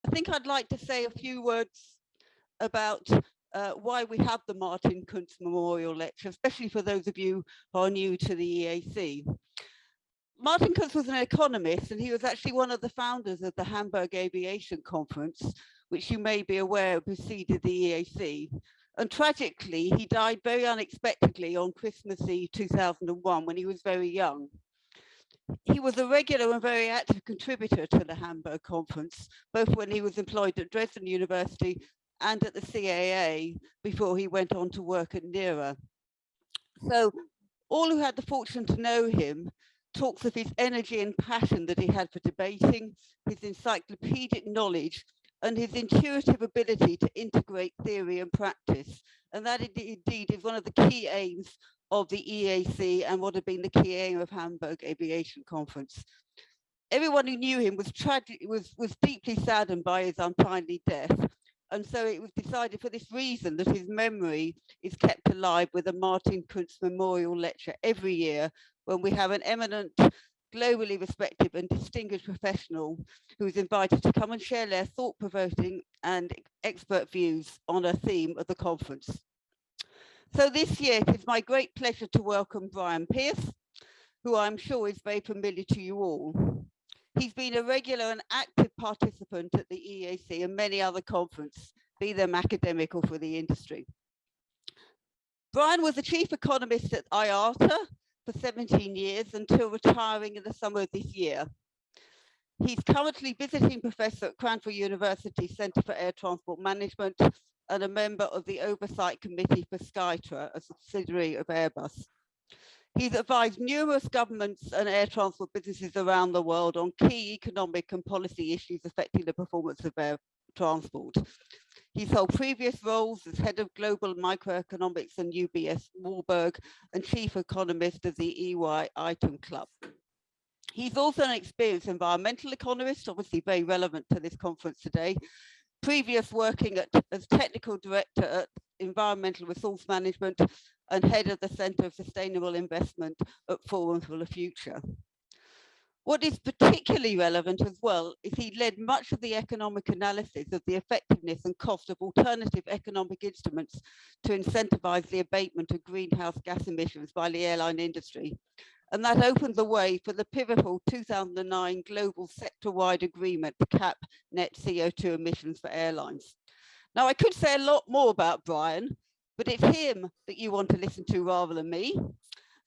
I think I'd like to say a few words about why we have the Martin Kunst Memorial Lecture, especially for those of you who are new to the EAC. Martin Kunst was an economist, and he was actually one of the founders of the Hamburg Aviation Conference, which you may be aware preceded the EAC. And tragically, he died very unexpectedly on Christmas Eve 2001 when he was very young. He was a regular and very active contributor to the Hamburg Conference, both when he was employed at Dresden University and at the CAA before he went on to work at NERA. So all who had the fortune to know him talks of his energy and passion that he had for debating, his encyclopedic knowledge, and his intuitive ability to integrate theory and practice. And that indeed is one of the key aims of the EAC and would have been the key aim of Hamburg Aviation Conference. Everyone who knew him was deeply saddened by his untimely death. And so it was decided for this reason that his memory is kept alive with a Martin Kunst Memorial Lecture every year when we have an eminent, globally respected and distinguished professional who is invited to come and share their thought-provoking and expert views on a theme of the conference. So this year, it is my great pleasure to welcome Brian Pearce, who I'm sure is very familiar to you all. He's been a regular and active participant at the EAC and many other conferences, be them academic or for the industry. Brian was the chief economist at IATA for 17 years until retiring in the summer of this year. He's currently visiting professor at Cranfield University Centre for Air Transport Management and a member of the Oversight Committee for Skytra, a subsidiary of Airbus. He's advised numerous governments and air transport businesses around the world on key economic and policy issues affecting the performance of air transport. He's held previous roles as head of global microeconomics and UBS Warburg and chief economist of the EY Item Club. He's also an experienced environmental economist, obviously very relevant to this conference today, previous working as technical director at Environmental Resource Management and head of the Centre of Sustainable Investment at Forum for the Future. What is particularly relevant as well is he led much of the economic analysis of the effectiveness and cost of alternative economic instruments to incentivize the abatement of greenhouse gas emissions by the airline industry. And that opened the way for the pivotal 2009 global sector-wide agreement to cap net CO2 emissions for airlines. Now, I could say a lot more about Brian, but it's him that you want to listen to rather than me.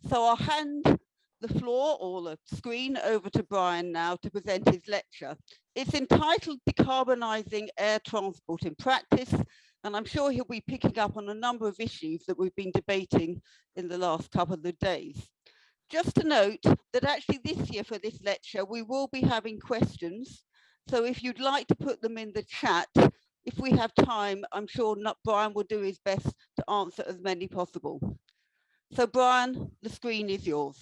So I'll hand the floor or the screen over to Brian now to present his lecture. It's entitled Decarbonising Air Transport in Practice, and I'm sure he'll be picking up on a number of issues that we've been debating in the last couple of days. Just to note that actually this year for this lecture, we will be having questions. So if you'd like to put them in the chat, if we have time, I'm sure Brian will do his best to answer as many possible. So Brian, the screen is yours.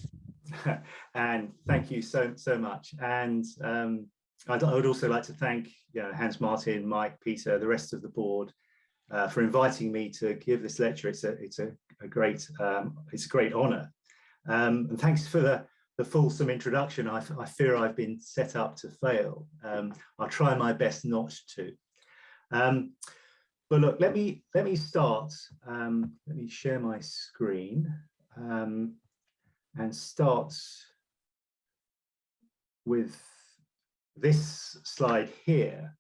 And thank you so much. And I would also like to thank Hans Martin, Mike, Peter, the rest of the board for inviting me to give this lecture. It's a great honour. And thanks for the fulsome introduction. I fear I've been set up to fail. I'll try my best not to. But look, let me start. Let me share my screen and start with this slide here,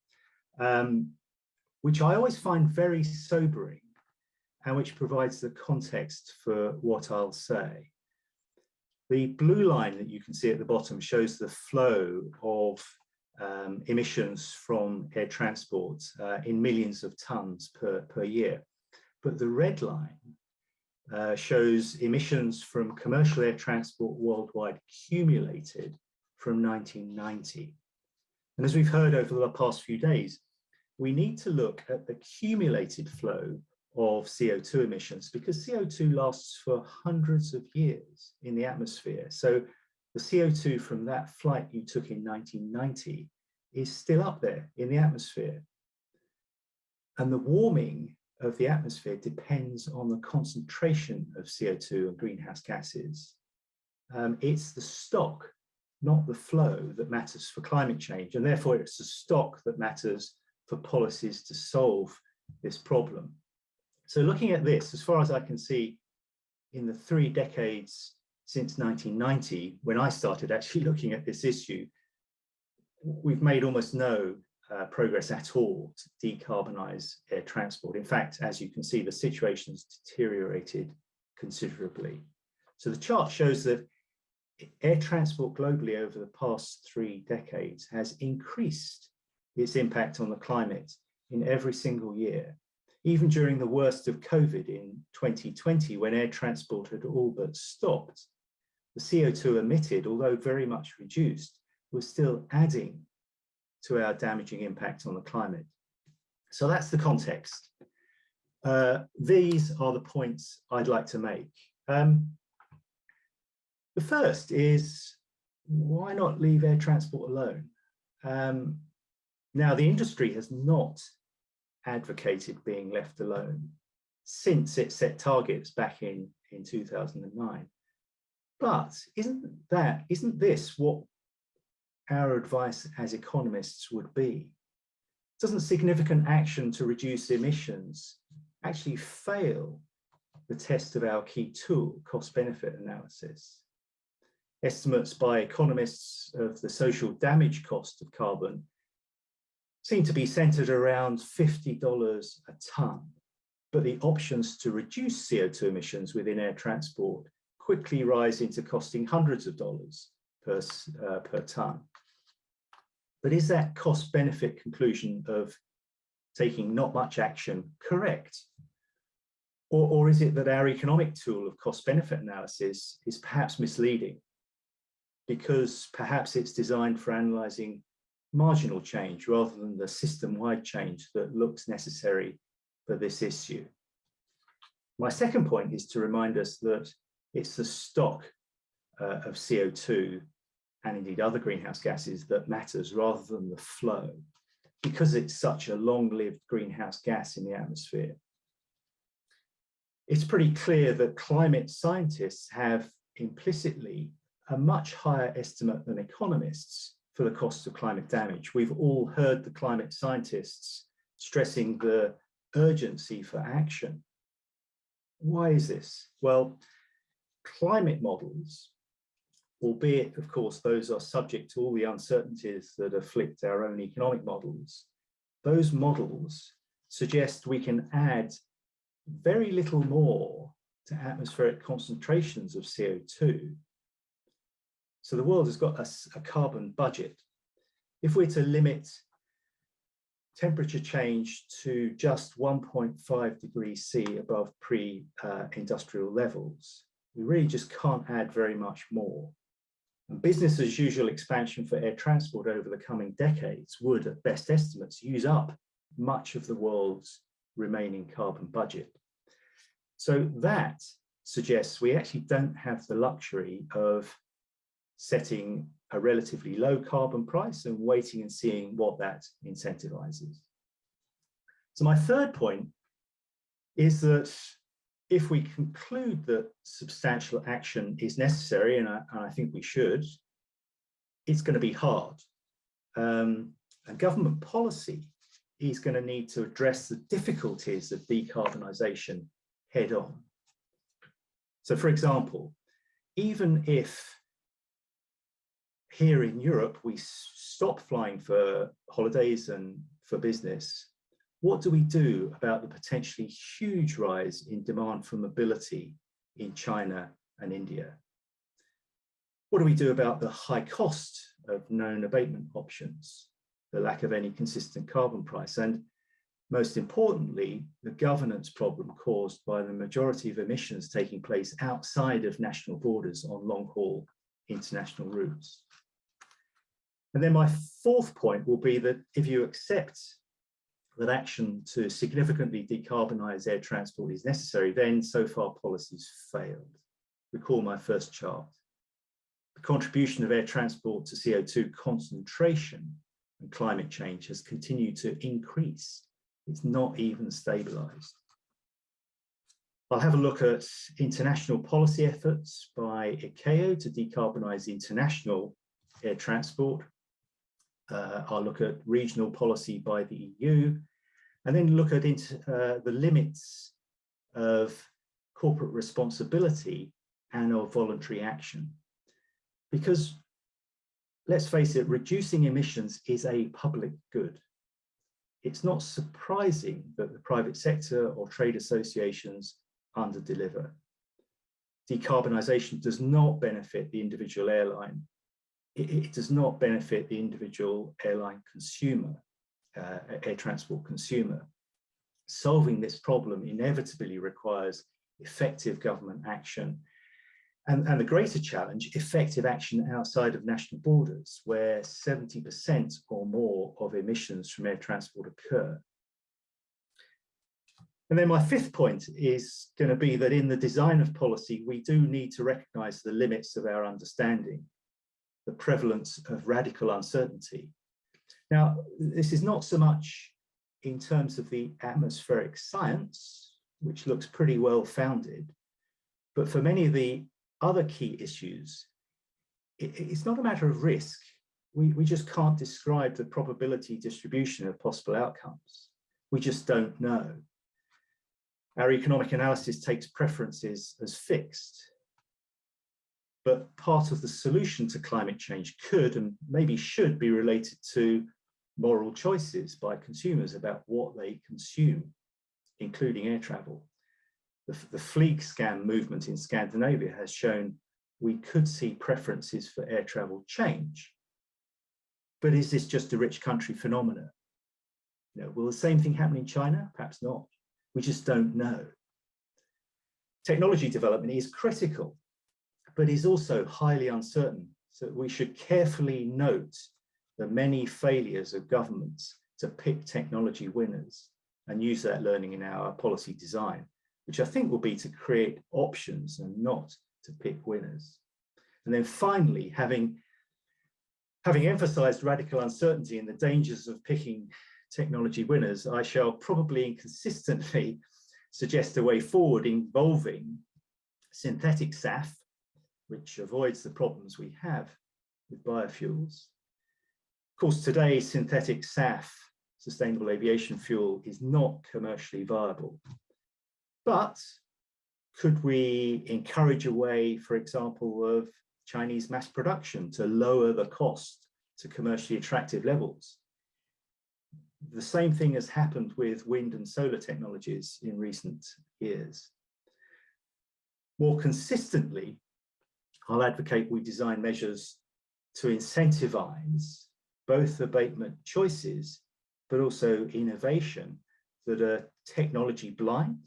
which I always find very sobering and which provides the context for what I'll say. The blue line that you can see at the bottom shows the flow of emissions from air transport in millions of tons per year. But the red line shows emissions from commercial air transport worldwide accumulated from 1990. And as we've heard over the past few days, we need to look at the cumulated flow of CO2 emissions because CO2 lasts for hundreds of years in the atmosphere. So the CO2 from that flight you took in 1990 is still up there in the atmosphere. And the warming of the atmosphere depends on the concentration of CO2 and greenhouse gases. It's the stock, not the flow, that matters for climate change. And therefore it's the stock that matters for policies to solve this problem. So looking at this, as far as I can see, in the 3 decades since 1990, when I started actually looking at this issue, we've made almost no progress at all to decarbonize air transport. In fact, as you can see, the situation has deteriorated considerably. So the chart shows that air transport globally over the past 3 decades has increased its impact on the climate in every single year. Even during the worst of COVID in 2020, when air transport had all but stopped, the CO2 emitted, although very much reduced, was still adding to our damaging impact on the climate. So that's the context. These are the points I'd like to make. The first is, why not leave air transport alone? Now, the industry has not advocated being left alone since it set targets back in 2009. But isn't this what our advice as economists would be? Doesn't significant action to reduce emissions actually fail the test of our key tool, cost-benefit analysis? Estimates by economists of the social damage cost of carbon seem to be centered around $50 a ton, but the options to reduce CO2 emissions within air transport quickly rise into costing hundreds of dollars per ton. But is that cost-benefit conclusion of taking not much action correct? Or is it that our economic tool of cost-benefit analysis is perhaps misleading, because perhaps it's designed for analyzing marginal change rather than the system-wide change that looks necessary for this issue? My second point is to remind us that it's the stock of CO2 and indeed other greenhouse gases that matters rather than the flow, because it's such a long-lived greenhouse gas in the atmosphere. It's pretty clear that climate scientists have implicitly a much higher estimate than economists for the cost of climate damage. We've all heard the climate scientists stressing the urgency for action. Why is this? Well, climate models, albeit of course those are subject to all the uncertainties that afflict our own economic models, those models suggest we can add very little more to atmospheric concentrations of CO2. So the world has got a carbon budget. If we're to limit temperature change to just 1.5 degrees C above pre-industrial levels, we really just can't add very much more. And business as usual expansion for air transport over the coming decades would, at best estimates, use up much of the world's remaining carbon budget. So that suggests we actually don't have the luxury of setting a relatively low carbon price and waiting and seeing what that incentivizes. So my third point is that if we conclude that substantial action is necessary, and I think we should, it's going to be hard. And government policy is going to need to address the difficulties of decarbonisation head on. So for example, even if here in Europe we stop flying for holidays and for business, what do we do about the potentially huge rise in demand for mobility in China and India? What do we do about the high cost of known abatement options, the lack of any consistent carbon price, and most importantly, the governance problem caused by the majority of emissions taking place outside of national borders on long-haul international routes? And then my fourth point will be that if you accept that action to significantly decarbonise air transport is necessary, then so far policies failed. Recall my first chart. The contribution of air transport to CO2 concentration and climate change has continued to increase. It's not even stabilised. I'll have a look at international policy efforts by ICAO to decarbonise international air transport. I'll look at regional policy by the EU, and then look at the limits of corporate responsibility and of voluntary action. Because let's face it, reducing emissions is a public good. It's not surprising that the private sector or trade associations underdeliver. Decarbonisation does not benefit the individual airline. It does not benefit the individual airline consumer, air transport consumer. Solving this problem inevitably requires effective government action. And the greater challenge, effective action outside of national borders, where 70% or more of emissions from air transport occur. And then my fifth point is going to be that in the design of policy, we do need to recognise the limits of our understanding, the prevalence of radical uncertainty. Now, this is not so much in terms of the atmospheric science, which looks pretty well founded, but for many of the other key issues, it's not a matter of risk. We just can't describe the probability distribution of possible outcomes. We just don't know. Our economic analysis takes preferences as fixed. But part of the solution to climate change could and maybe should be related to moral choices by consumers about what they consume, including air travel. The fleek scam movement in Scandinavia has shown we could see preferences for air travel change. But is this just a rich country phenomenon? You know, will the same thing happen in China? Perhaps not. We just don't know. Technology development is critical, but is also highly uncertain. So we should carefully note the many failures of governments to pick technology winners and use that learning in our policy design, which I think will be to create options and not to pick winners. And then finally, having emphasized radical uncertainty and the dangers of picking technology winners, I shall probably inconsistently suggest a way forward involving synthetic SAF, which avoids the problems we have with biofuels. Of course, today, synthetic SAF, sustainable aviation fuel, is not commercially viable. But could we encourage a way, for example, of Chinese mass production to lower the cost to commercially attractive levels? The same thing has happened with wind and solar technologies in recent years. More consistently, I'll advocate we design measures to incentivize both abatement choices, but also innovation that are technology blind,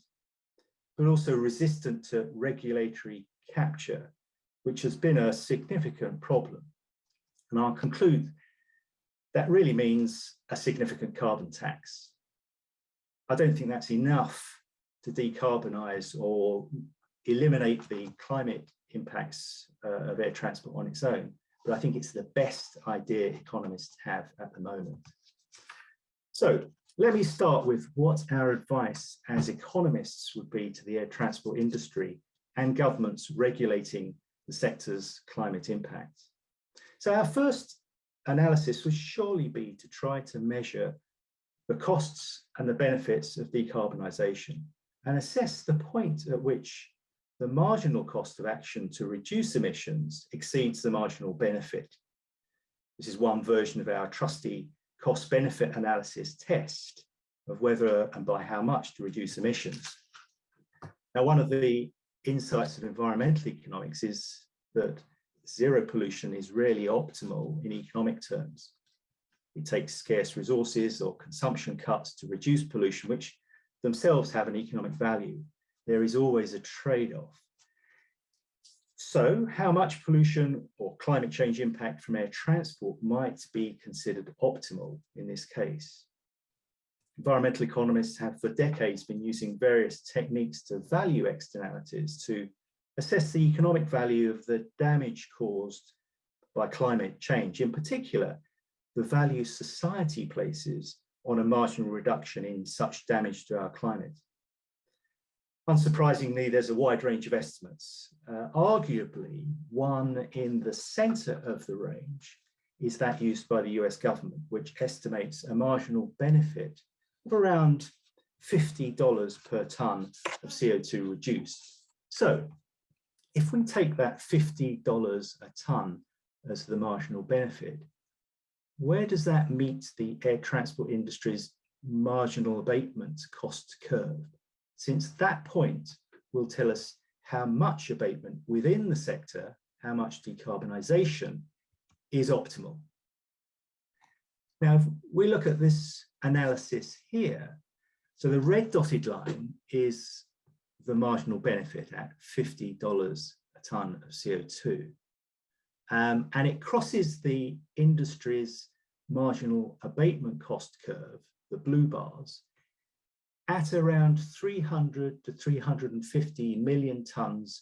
but also resistant to regulatory capture, which has been a significant problem. And I'll conclude that really means a significant carbon tax. I don't think that's enough to decarbonise or eliminate the climate impacts of air transport on its own, but I think it's the best idea economists have at the moment. So let me start with what our advice as economists would be to the air transport industry and governments regulating the sector's climate impact. So our first analysis would surely be to try to measure the costs and the benefits of decarbonisation and assess the point at which the marginal cost of action to reduce emissions exceeds the marginal benefit. This is one version of our trusty cost-benefit analysis test of whether and by how much to reduce emissions. Now, one of the insights of environmental economics is that zero pollution is rarely optimal in economic terms. It takes scarce resources or consumption cuts to reduce pollution, which themselves have an economic value. There is always a trade-off. So how much pollution or climate change impact from air transport might be considered optimal in this case? Environmental economists have for decades been using various techniques to value externalities to assess the economic value of the damage caused by climate change, in particular, the value society places on a marginal reduction in such damage to our climate. Unsurprisingly, there's a wide range of estimates. Arguably, one in the center of the range is that used by the US government, which estimates a marginal benefit of around $50 per tonne of CO2 reduced. So if we take that $50 a tonne as the marginal benefit, where does that meet the air transport industry's marginal abatement cost curve? Since that point will tell us how much abatement within the sector, how much decarbonisation is optimal. Now, if we look at this analysis here, so the red dotted line is the marginal benefit at $50 a tonne of CO2. And it crosses the industry's marginal abatement cost curve, the blue bars, at around 300 to 350 million tonnes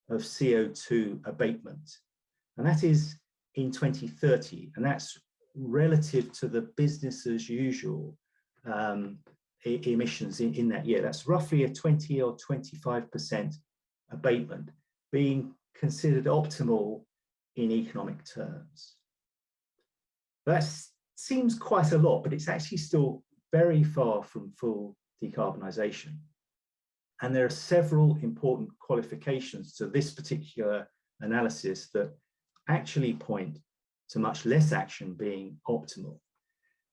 of CO2 abatement. And that is in 2030, and that's relative to the business as usual emissions in that year. That's roughly a 20 or 25% abatement, being considered optimal in economic terms. That seems quite a lot, but it's actually still very far from full decarbonisation. And there are several important qualifications to this particular analysis that actually point to much less action being optimal.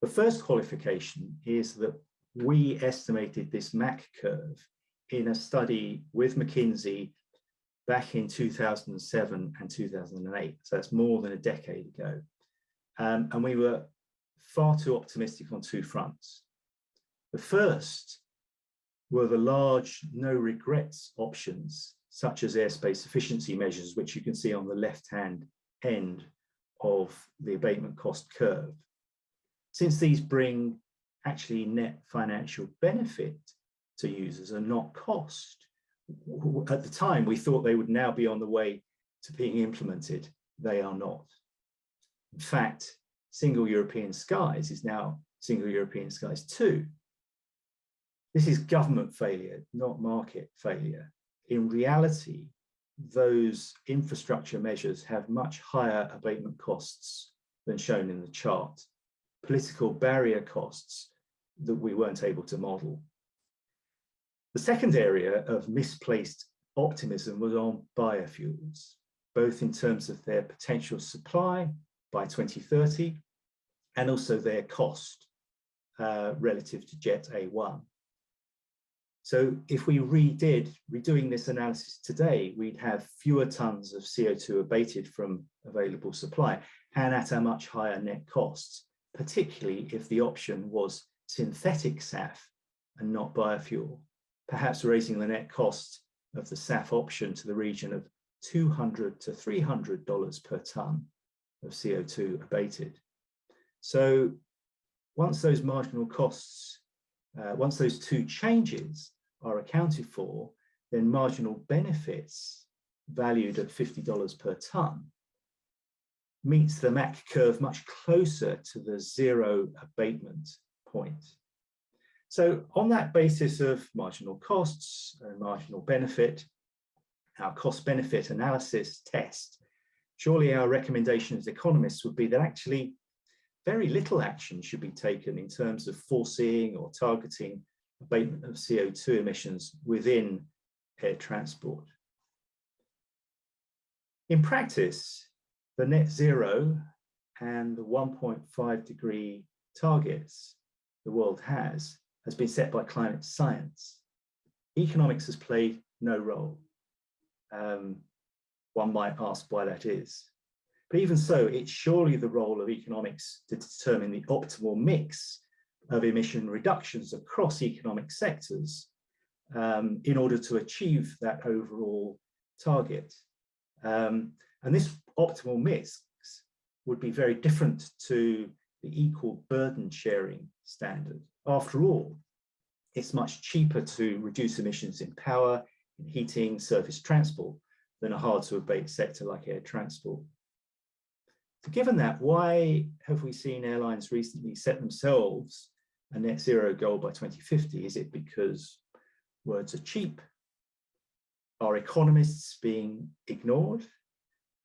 The first qualification is that we estimated this MAC curve in a study with McKinsey back in 2007 and 2008. So that's more than a decade ago. And we were far too optimistic on two fronts. The first were the large no regrets options, such as airspace efficiency measures, which you can see on the left-hand end of the abatement cost curve. Since these bring actually net financial benefit to users and not cost, at the time we thought they would now be on the way to being implemented. They are not. In fact, Single European Skies is now Single European Skies 2. This is government failure, not market failure. In reality, those infrastructure measures have much higher abatement costs than shown in the chart, political barrier costs that we weren't able to model. The second area of misplaced optimism was on biofuels, both in terms of their potential supply by 2030 and also their cost relative to Jet A1. So if we redoing this analysis today, we'd have fewer tons of CO2 abated from available supply and at a much higher net cost, particularly if the option was synthetic SAF and not biofuel, perhaps raising the net cost of the SAF option to the region of $200 to $300 per tonne of CO2 abated. So once those marginal costs, once those two changes are accounted for, then marginal benefits valued at $50 per tonne meets the MAC curve much closer to the zero abatement point. So on that basis of marginal costs and marginal benefit, our cost benefit analysis test, surely our recommendation as economists would be that actually very little action should be taken in terms of foreseeing or targeting abatement of CO2 emissions within air transport. In practice, the net zero and the 1.5 degree targets the world has been set by climate science. Economics has played no role. One might ask why that is. But even so, it's surely the role of economics to determine the optimal mix of emission reductions across economic sectors in order to achieve that overall target. And this optimal mix would be very different to the equal burden sharing standard. After all, it's much cheaper to reduce emissions in power, in heating, surface transport than a hard to abate sector like air transport. So given that, why have we seen airlines recently set themselves a net zero goal by 2050? Is it because words are cheap? Are economists being ignored?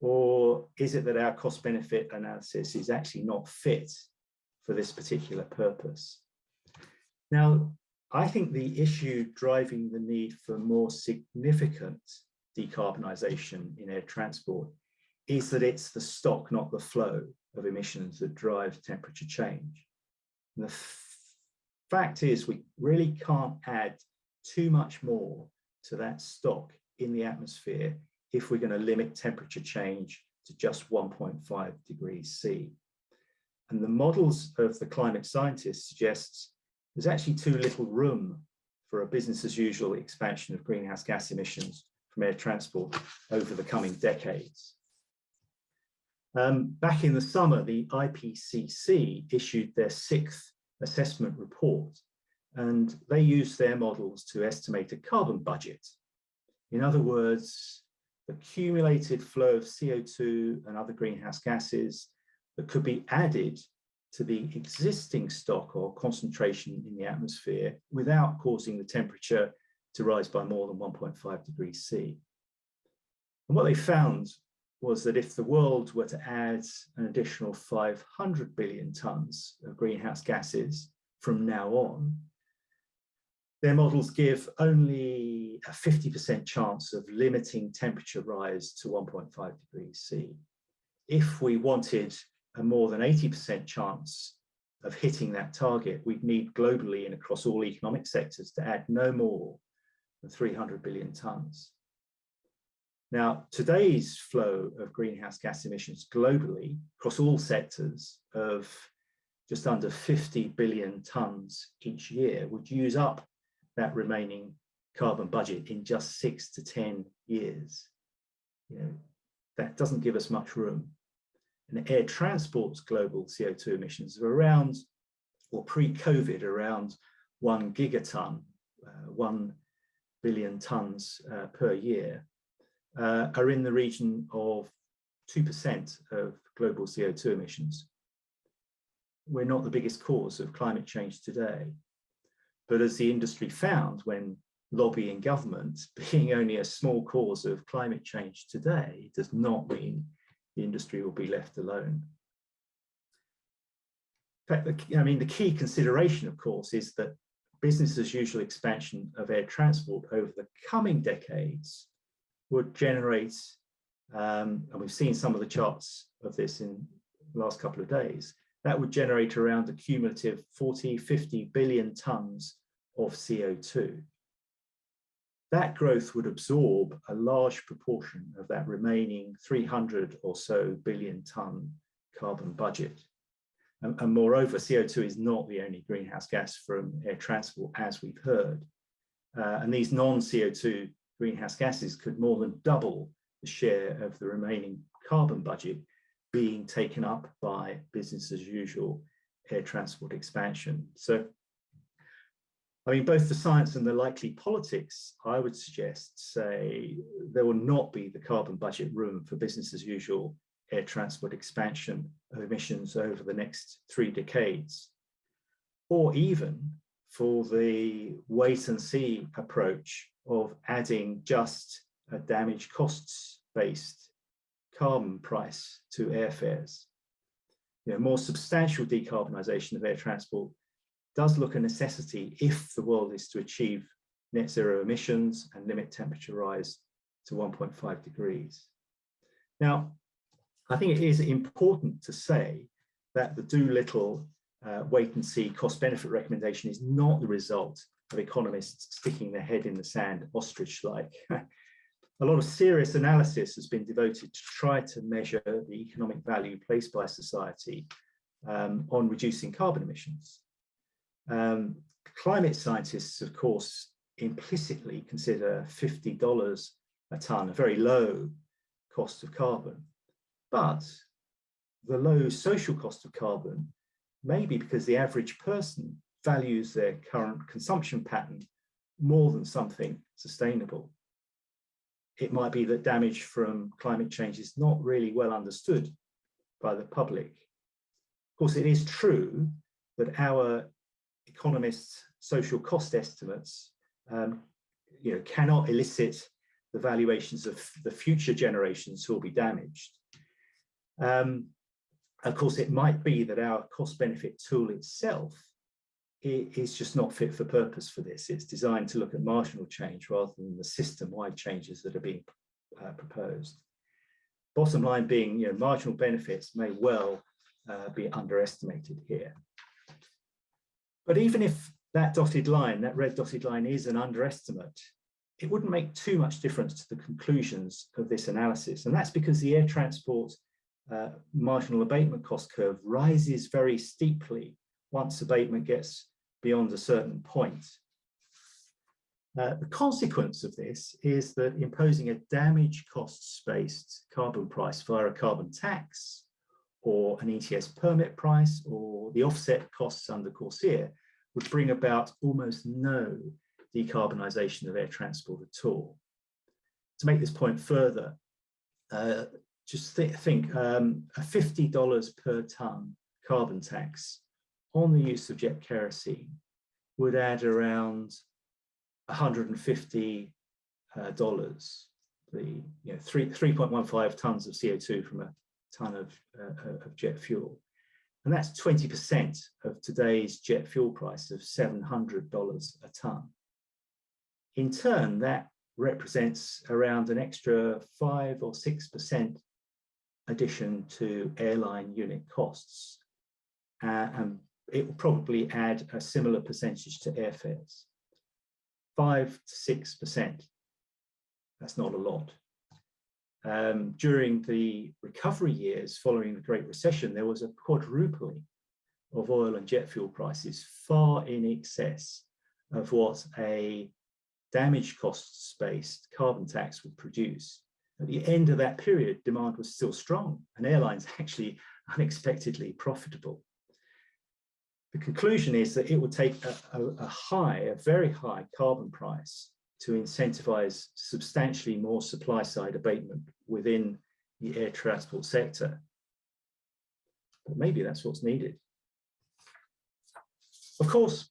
Or is it that our cost benefit analysis is actually not fit for this particular purpose? Now, I think the issue driving the need for more significant decarbonisation in air transport is that it's the stock, not the flow of emissions that drives temperature change. And the fact is, we really can't add too much more to that stock in the atmosphere if we're going to limit temperature change to just 1.5 degrees C. And the models of the climate scientists suggests there's actually too little room for a business as usual expansion of greenhouse gas emissions from air transport over the coming decades. Back in the summer, the IPCC issued their 6th assessment report, and they used their models to estimate a carbon budget. In other words, the cumulated flow of CO2 and other greenhouse gases that could be added to the existing stock or concentration in the atmosphere without causing the temperature to rise by more than 1.5 degrees C. And what they found was that if the world were to add an additional 500 billion tons of greenhouse gases from now on, their models give only a 50% chance of limiting temperature rise to 1.5 degrees C. If we wanted a more than 80% chance of hitting that target, we'd need globally and across all economic sectors to add no more than 300 billion tons. Now, today's flow of greenhouse gas emissions globally across all sectors of just under 50 billion tons each year would use up that remaining carbon budget in just 6 to 10 years. That doesn't give us much room. And air transport's global CO2 emissions are around, or pre-COVID, around 1 gigaton, 1 billion tons per year, are in the region of 2% of global CO2 emissions. We're not the biggest cause of climate change today, but as the industry found when lobbying government, being only a small cause of climate change today does not mean the industry will be left alone. In fact, the key consideration, of course, is that business as usual expansion of air transport over the coming decades would generate, and we've seen some of the charts of this in the last couple of days, that would generate around a cumulative 40–50 billion tons of CO2. That growth would absorb a large proportion of that remaining 300 or so billion ton carbon budget. And moreover, CO2 is not the only greenhouse gas from air transport, as we've heard. And these non-CO2 greenhouse gases could more than double the share of the remaining carbon budget being taken up by business as usual air transport expansion. So, both the science and the likely politics, I would suggest, say there will not be the carbon budget room for business as usual air transport expansion of emissions over the next 3 decades, or even for the wait and see approach of adding just a damage costs based carbon price to airfares. More substantial decarbonisation of air transport does look a necessity if the world is to achieve net zero emissions and limit temperature rise to 1.5 degrees. Now, I think it is important to say that the do little wait and see cost benefit recommendation is not the result of economists sticking their head in the sand ostrich-like. A lot of serious analysis has been devoted to try to measure the economic value placed by society on reducing carbon emissions. Climate scientists, of course, implicitly consider $50 a tonne a very low cost of carbon. But the low social cost of carbon may be because the average person values their current consumption pattern more than something sustainable. It might be that damage from climate change is not really well understood by the public. Of course, it is true that our economists' social cost estimates cannot elicit the valuations of the future generations who will be damaged. Of course, it might be that our cost-benefit tool itself is just not fit for purpose for this. It's designed to look at marginal change rather than the system-wide changes that are being proposed. Bottom line being, marginal benefits may well be underestimated here. But even if that dotted line, that red dotted line, is an underestimate, it wouldn't make too much difference to the conclusions of this analysis. And that's because the air transport marginal abatement cost curve rises very steeply once abatement gets beyond a certain point. The consequence of this is that imposing a damage costs-based carbon price via a carbon tax or an ETS permit price or the offset costs under CORSIA would bring about almost no decarbonisation of air transport at all. To make this point further, just think a $50 per tonne carbon tax on the use of jet kerosene would add around $150, the 3.15 tonnes of CO2 from a tonne of jet fuel. And that's 20% of today's jet fuel price of $700 a tonne. In turn, that represents around an extra 5 or 6% addition to airline unit costs. And it will probably add a similar percentage to airfares. 5 to 6%. That's not a lot. During the recovery years following the Great Recession, there was a quadrupling of oil and jet fuel prices, far in excess of what a damage costs-based carbon tax would produce. At the end of that period, demand was still strong and airlines actually unexpectedly profitable. The conclusion is that it would take a very high carbon price to incentivize substantially more supply-side abatement within the air transport sector. But maybe that's what's needed. Of course,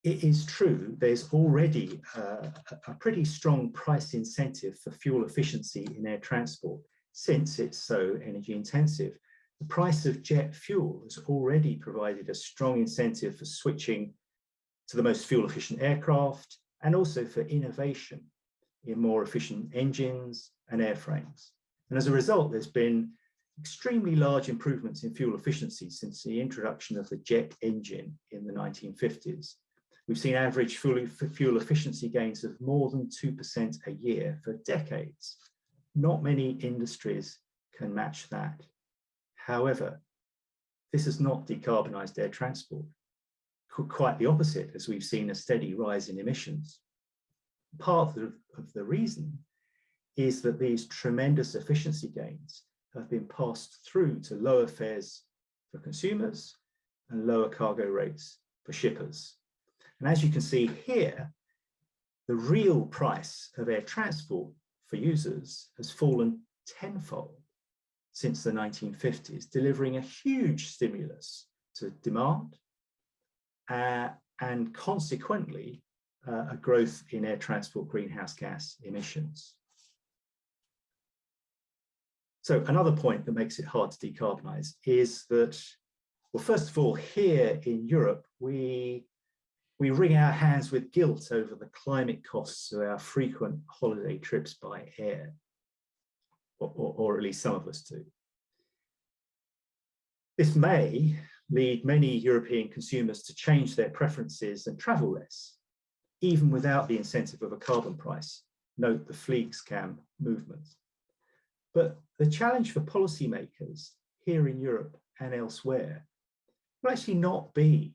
it is true there's already a pretty strong price incentive for fuel efficiency in air transport since it's so energy intensive. The price of jet fuel has already provided a strong incentive for switching to the most fuel efficient aircraft and also for innovation in more efficient engines and airframes. And as a result, there's been extremely large improvements in fuel efficiency since the introduction of the jet engine in the 1950s. We've seen average fuel efficiency gains of more than 2% a year for decades. Not many industries can match that. However, this has not decarbonised air transport. Quite the opposite, as we've seen a steady rise in emissions. Part of the reason is that these tremendous efficiency gains have been passed through to lower fares for consumers and lower cargo rates for shippers. And as you can see here, the real price of air transport for users has fallen tenfold since the 1950s, delivering a huge stimulus to demand and consequently a growth in air transport greenhouse gas emissions. So another point that makes it hard to decarbonise is that, well, first of all, here in Europe, we wring our hands with guilt over the climate costs of our frequent holiday trips by air, or at least some of us do. This may lead many European consumers to change their preferences and travel less, even without the incentive of a carbon price. Note the Fliegscam movement. But the challenge for policymakers here in Europe and elsewhere will actually not be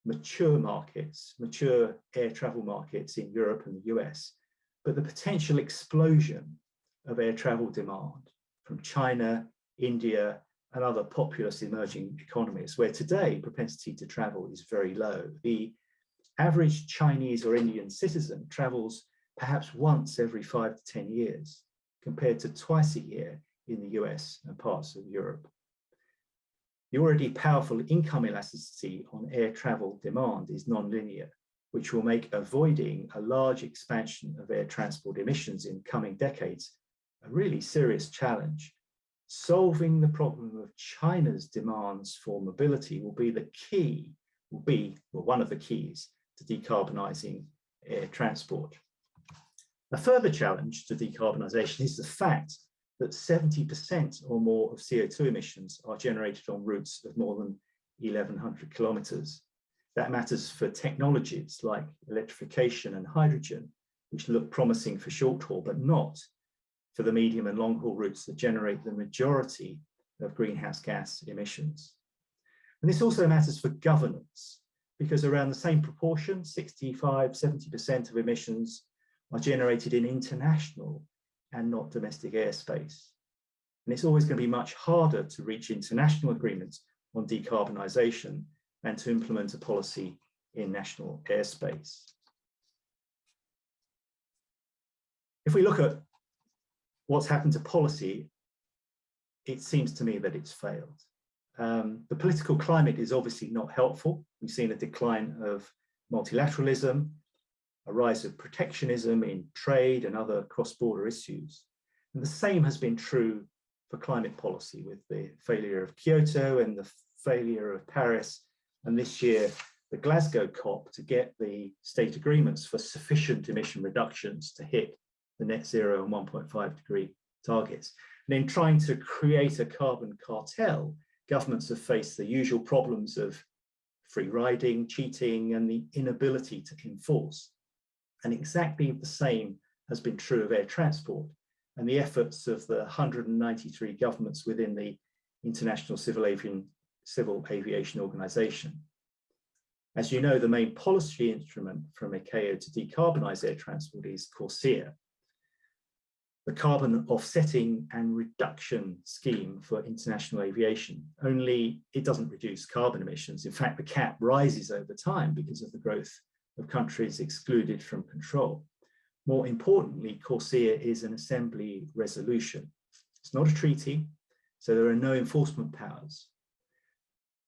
mature markets, mature air travel markets in Europe and the US, but the potential explosion of air travel demand from China, India, and other populous emerging economies, where today propensity to travel is very low. The average Chinese or Indian citizen travels perhaps once every 5 to 10 years, compared to twice a year in the US and parts of Europe. The already powerful income elasticity on air travel demand is non-linear, which will make avoiding a large expansion of air transport emissions in coming decades a really serious challenge. Solving the problem of China's demands for mobility will be one of the keys to decarbonising air transport. A further challenge to decarbonisation is the fact that 70% or more of CO2 emissions are generated on routes of more than 1,100 kilometres. That matters for technologies like electrification and hydrogen, which look promising for short haul, but not for the medium and long haul routes that generate the majority of greenhouse gas emissions. And this also matters for governance, because around the same proportion, 65–70% of emissions are generated in international and not domestic airspace. And it's always going to be much harder to reach international agreements on decarbonisation and to implement a policy in national airspace. If we look at what's happened to policy, it seems to me that it's failed. The political climate is obviously not helpful. We've seen a decline of multilateralism, a rise of protectionism in trade and other cross-border issues. And the same has been true for climate policy, with the failure of Kyoto and the failure of Paris, and this year the Glasgow COP to get the state agreements for sufficient emission reductions to hit the net zero and 1.5 degree targets. And in trying to create a carbon cartel, governments have faced the usual problems of free riding, cheating, and the inability to enforce. And exactly the same has been true of air transport and the efforts of the 193 governments within the International Civil Aviation Organization. As you know, the main policy instrument from ICAO to decarbonise air transport is CORSIA, the carbon offsetting and reduction scheme for international aviation. Only it doesn't reduce carbon emissions. In fact, the cap rises over time because of the growth of countries excluded from control. More importantly, CORSIA is an assembly resolution. It's not a treaty, so there are no enforcement powers.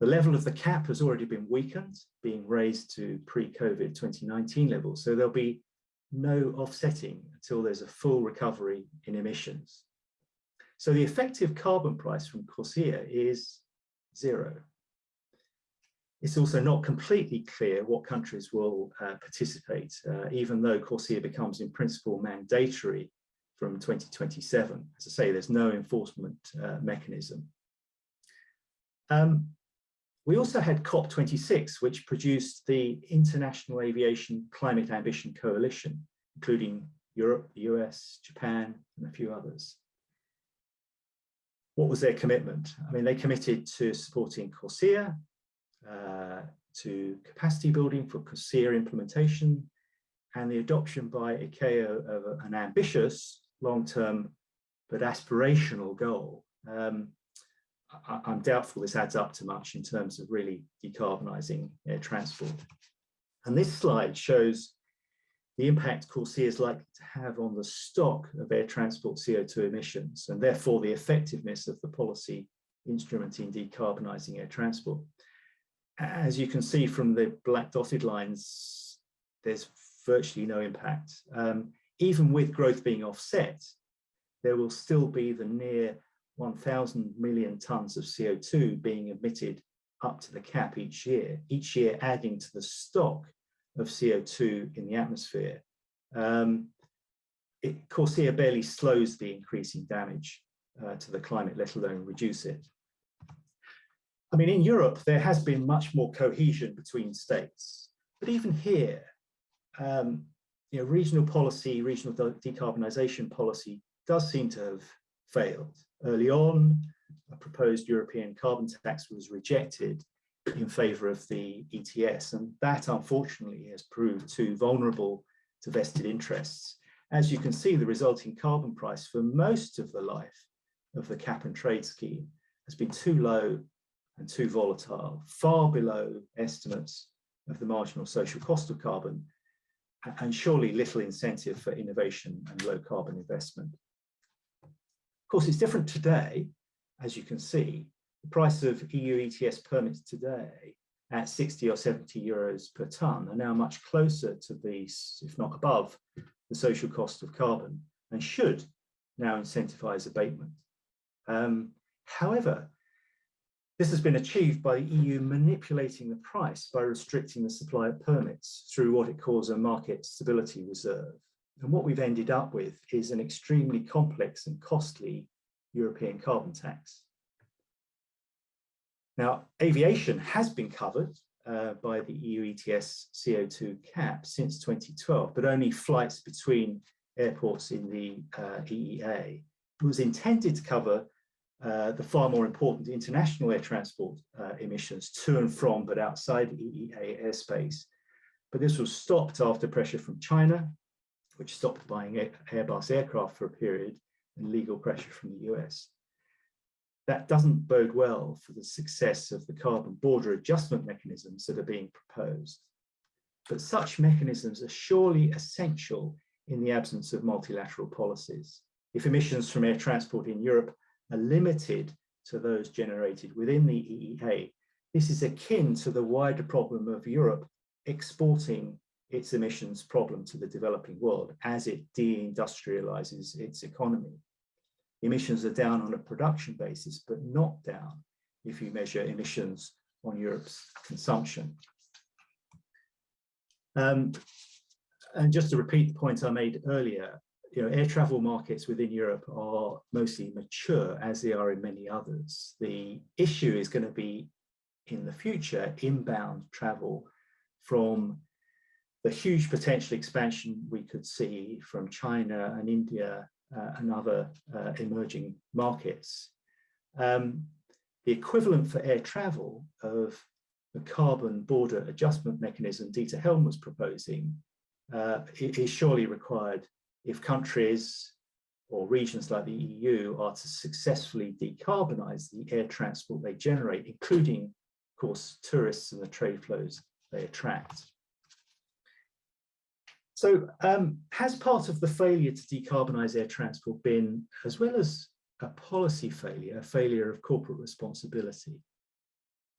The level of the cap has already been weakened, being raised to pre-COVID 2019 levels, so there'll be no offsetting until there's a full recovery in emissions. So the effective carbon price from CORSIA is zero. It's also not completely clear what countries will participate, even though CORSIA becomes in principle mandatory from 2027. As I say, there's no enforcement mechanism. We also had COP26, which produced the International Aviation Climate Ambition Coalition, including Europe, the US, Japan, and a few others. What was their commitment? I mean, they committed to supporting CORSIA, to capacity building for CORSIA implementation, and the adoption by ICAO of an ambitious, long-term, but aspirational goal. I'm doubtful this adds up to much in terms of really decarbonising air transport. And this slide shows the impact CORSIA is likely to have on the stock of air transport CO2 emissions, and therefore the effectiveness of the policy instrument in decarbonising air transport. As you can see from the black dotted lines, there's virtually no impact. Even with growth being offset, there will still be the near 1,000 million tonnes of CO2 being emitted up to the cap each year adding to the stock of CO2 in the atmosphere. CORSIA barely slows the increasing damage to the climate, let alone reduce it. I mean, in Europe, there has been much more cohesion between states, but even here, regional policy, regional decarbonisation policy does seem to have failed. Early on, a proposed European carbon tax was rejected in favour of the ETS, and that unfortunately has proved too vulnerable to vested interests. As you can see, the resulting carbon price for most of the life of the cap and trade scheme has been too low and too volatile, far below estimates of the marginal social cost of carbon, and surely little incentive for innovation and low carbon investment. Of course, it's different today. As you can see, the price of EU ETS permits today at 60 or 70 euros per tonne are now much closer to these, if not above, the social cost of carbon, and should now incentivise abatement. However, this has been achieved by the EU manipulating the price by restricting the supply of permits through what it calls a market stability reserve. And what we've ended up with is an extremely complex and costly European carbon tax. Now, aviation has been covered by the EU ETS CO2 cap since 2012, but only flights between airports in the EEA. It was intended to cover the far more important international air transport emissions to and from, but outside the EEA airspace. But this was stopped after pressure from China, which stopped buying Airbus aircraft for a period, and legal pressure from the US. That doesn't bode well for the success of the carbon border adjustment mechanisms that are being proposed. But such mechanisms are surely essential in the absence of multilateral policies. If emissions from air transport in Europe are limited to those generated within the EEA, this is akin to the wider problem of Europe exporting its emissions problem to the developing world as it deindustrializes its economy. Emissions are down on a production basis, but not down if you measure emissions on Europe's consumption. And just to repeat the point I made earlier, air travel markets within Europe are mostly mature, as they are in many others. The issue is going to be, in the future, inbound travel from the huge potential expansion we could see from China and India and other emerging markets. The equivalent for air travel of the carbon border adjustment mechanism Dieter Helm was proposing is surely required if countries or regions like the EU are to successfully decarbonize the air transport they generate, including, of course, tourists and the trade flows they attract. So has part of the failure to decarbonize air transport been, as well as a policy failure, a failure of corporate responsibility?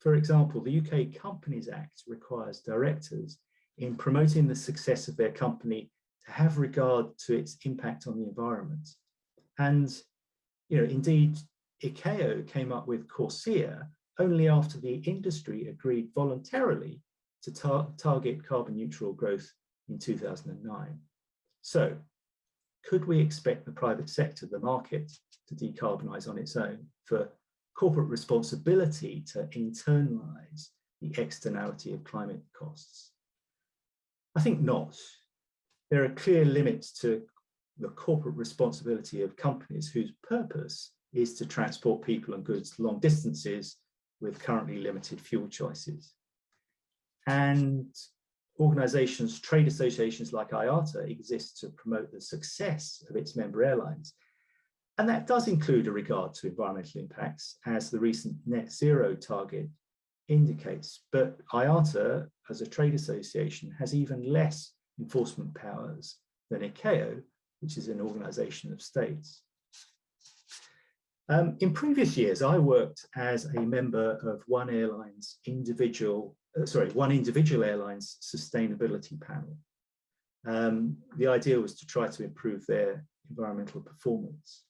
For example, the UK Companies Act requires directors in promoting the success of their company to have regard to its impact on the environment. And, indeed, ICAO came up with CORSIA only after the industry agreed voluntarily to target carbon neutral growth in 2009. So, could we expect the private sector, the market, to decarbonize on its own for corporate responsibility to internalize the externality of climate costs? I think not. There are clear limits to the corporate responsibility of companies whose purpose is to transport people and goods long distances with currently limited fuel choices. And organizations, trade associations like IATA exist to promote the success of its member airlines. And that does include a regard to environmental impacts, as the recent net zero target indicates. But IATA, as a trade association, has even less enforcement powers than ICAO, which is an organization of states. In previous years, I worked as a member of one individual airline's sustainability panel. The idea was to try to improve their environmental performance.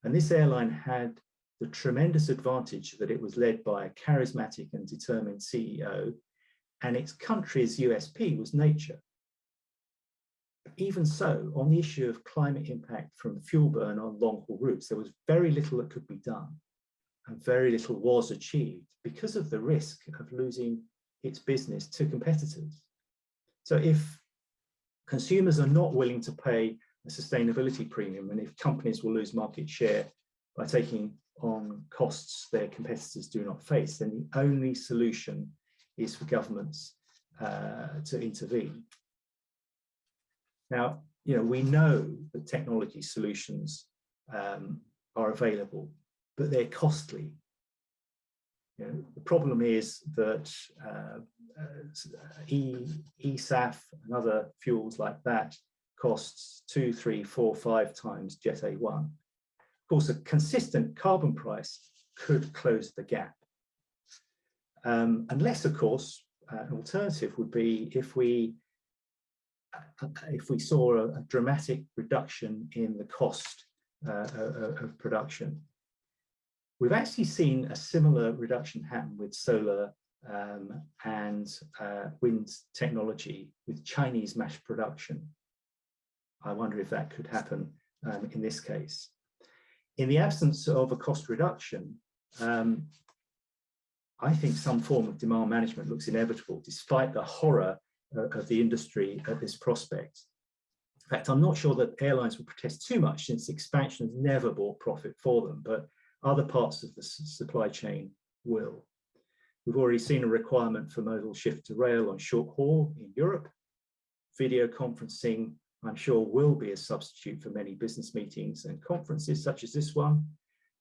And this airline had the tremendous advantage that it was led by a charismatic and determined CEO, and its country's USP was nature. Even so, on the issue of climate impact from fuel burn on long-haul routes, there was very little that could be done, and very little was achieved because of the risk of losing its business to competitors. So if consumers are not willing to pay a sustainability premium, and if companies will lose market share by taking on costs their competitors do not face, then the only solution is for governments to intervene. Now, we know that technology solutions are available, but they're costly. The problem is that eSAF and other fuels like that costs 2, 3, 4, 5 times Jet A1. Of course, a consistent carbon price could close the gap. Unless, of course, an alternative would be if we saw a dramatic reduction in the cost of production. We've actually seen a similar reduction happen with solar and wind technology with Chinese mass production. I wonder if that could happen in this case. In the absence of a cost reduction, I think some form of demand management looks inevitable, despite the horror of the industry at this prospect. In fact, I'm not sure that airlines will protest too much, since expansion has never brought profit for them, but other parts of the supply chain will. We've already seen a requirement for modal shift to rail on short haul in Europe. Video conferencing, I'm sure, will be a substitute for many business meetings and conferences such as this one.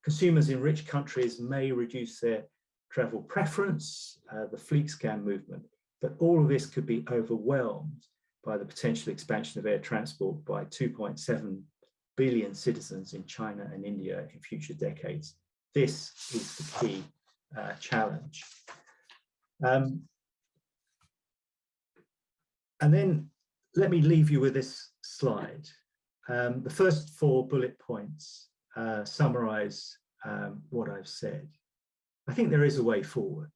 Consumers in rich countries may reduce their travel preference, the fleet scan movement, but all of this could be overwhelmed by the potential expansion of air transport by 2.7 billion citizens in China and India in future decades. This is the key challenge. And then let me leave you with this slide. The first 4 bullet points summarize what I've said. I think there is a way forward.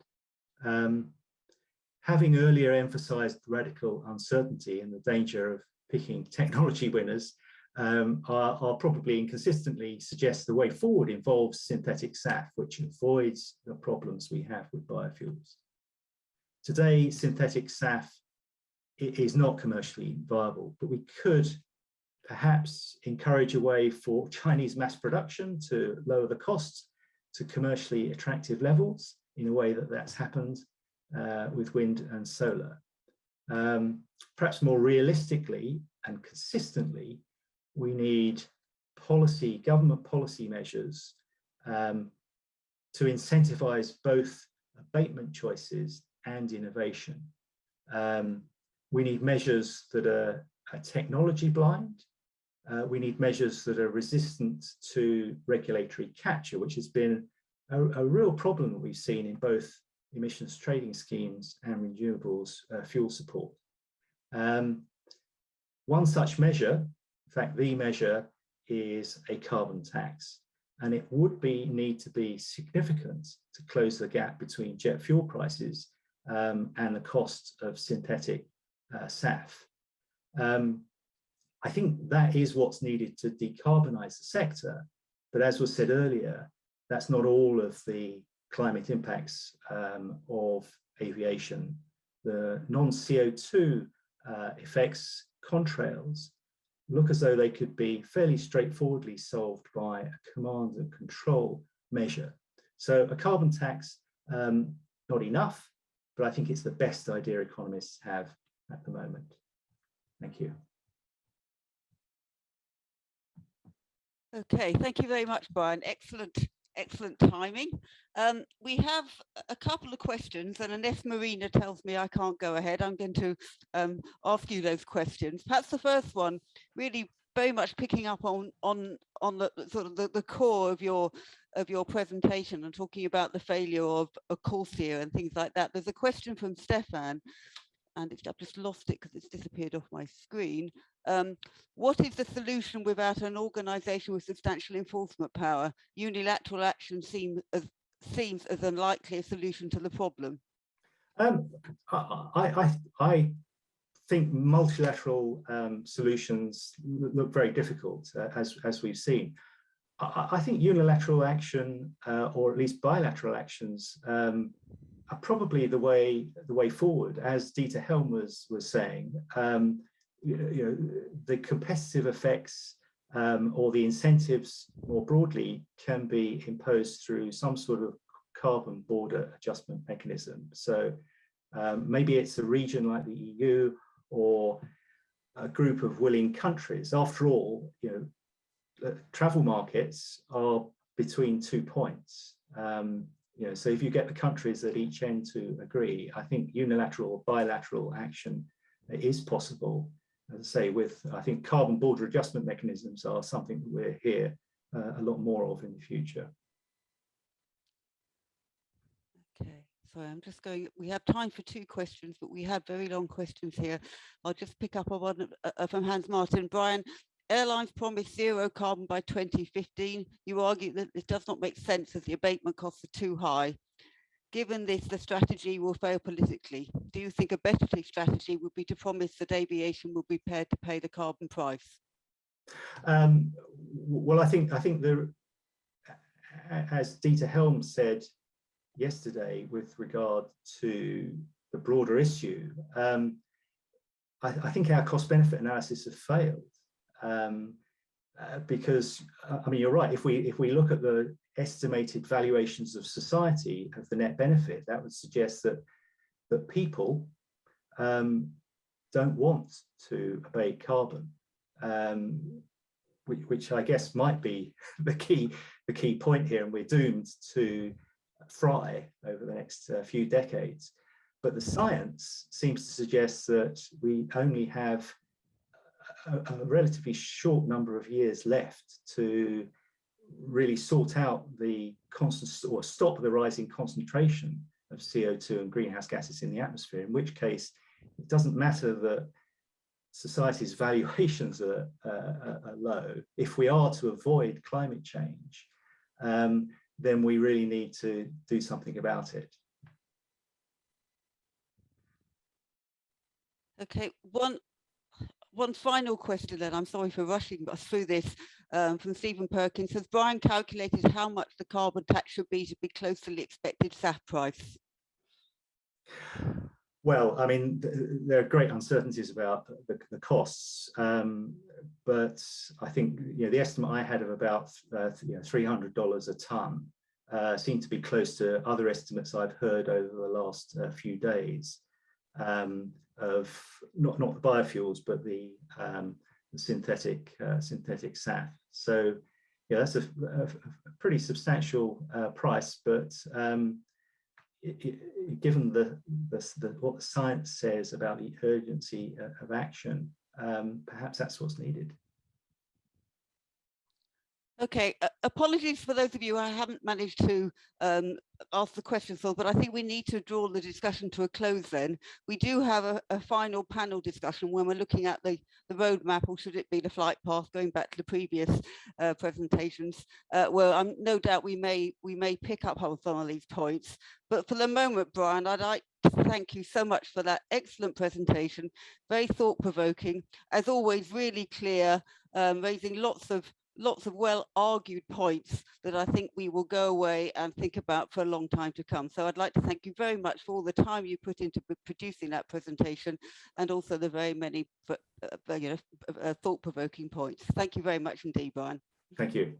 Having earlier emphasized radical uncertainty and the danger of picking technology winners, are probably inconsistently suggest the way forward involves synthetic SAF, which avoids the problems we have with biofuels. Today, synthetic SAF is not commercially viable, but we could perhaps encourage a way for Chinese mass production to lower the costs to commercially attractive levels in a way that that's happened with wind and solar. Perhaps more realistically and consistently, we need government policy measures to incentivize both abatement choices and innovation. We need measures that are technology blind. We need measures that are resistant to regulatory capture, which has been a real problem that we've seen in both emissions trading schemes and renewables fuel support. One such measure, in fact, the measure, is a carbon tax, and it would need to be significant to close the gap between jet fuel prices and the cost of synthetic SAF. I think that is what's needed to decarbonize the sector, but as was said earlier, that's not all of the climate impacts of aviation. The non-CO2 effects contrails look as though they could be fairly straightforwardly solved by a command and control measure. So a carbon tax, not enough, but I think it's the best idea economists have at the moment. Thank you. Okay, thank you very much, Brian. Excellent timing. We have a couple of questions, and unless Marina tells me I can't go ahead, I'm going to ask you those questions. Perhaps the first one, really very much picking up on the sort of the core of your presentation and talking about the failure of a Corsair and things like that. There's a question from Stefan, and I've just lost it because it's disappeared off my screen. What is the solution without an organisation with substantial enforcement power? Unilateral action seems as unlikely a solution to the problem. I think multilateral solutions look very difficult, as we've seen. I think unilateral action, or at least bilateral actions, are probably the way forward. As Dieter Helm was saying, the competitive effects or the incentives more broadly can be imposed through some sort of carbon border adjustment mechanism. So maybe it's a region like the EU or a group of willing countries. After all, travel markets are between 2 points. So if you get the countries at each end to agree, I think unilateral or bilateral action is possible. As I say, I think carbon border adjustment mechanisms are something that we're hear a lot more of in the future. Okay, Sorry, I'm just going, we have time for 2 questions, but we have very long questions here. I'll just pick up on one from Hans Martin. Brian, airlines promise 0 carbon by 2015. You argue that this does not make sense as the abatement costs are too high. Given this, the strategy will fail politically. Do you think a better strategy would be to promise that aviation will be prepared to pay the carbon price? Well, I think as Dieter Helm said yesterday with regard to the broader issue, I think our cost-benefit analysis have failed, because I mean, you're right. If we look at the estimated valuations of society of the net benefit, that would suggest that people don't want to abate carbon, which I guess might be the key point here, and we're doomed to fry over the next few decades. But the science seems to suggest that we only have a relatively short number of years left to really sort out the constant, or stop the rising concentration of CO2 and greenhouse gases in the atmosphere, in which case it doesn't matter that society's valuations are low. If we are to avoid climate change, then we really need to do something about it. Okay, one final question then. I'm sorry for rushing us through this, from Stephen Perkins. Has Brian calculated how much the carbon tax should be to be close to the expected SAF price? Well, I mean, there are great uncertainties about the costs, but I think the estimate I had of about $300 a ton seemed to be close to other estimates I've heard over the last few days, of not the biofuels, but the synthetic SAF. So yeah, that's a pretty substantial price, but given what the science says about the urgency of action, perhaps that's what's needed. Okay, apologies for those of you I haven't managed to ask the questions for, but I think we need to draw the discussion to a close then. We do have a final panel discussion when we're looking at the roadmap, or should it be the flight path, going back to the previous presentations, where I'm no doubt we may pick up on some of these points. But for the moment, Brian, I'd like to thank you so much for that excellent presentation, very thought-provoking, as always, really clear, raising lots of well-argued points that I think we will go away and think about for a long time to come. So I'd like to thank you very much for all the time you put into producing that presentation, and also the very many thought-provoking points. Thank you very much indeed, Brian. Thank you.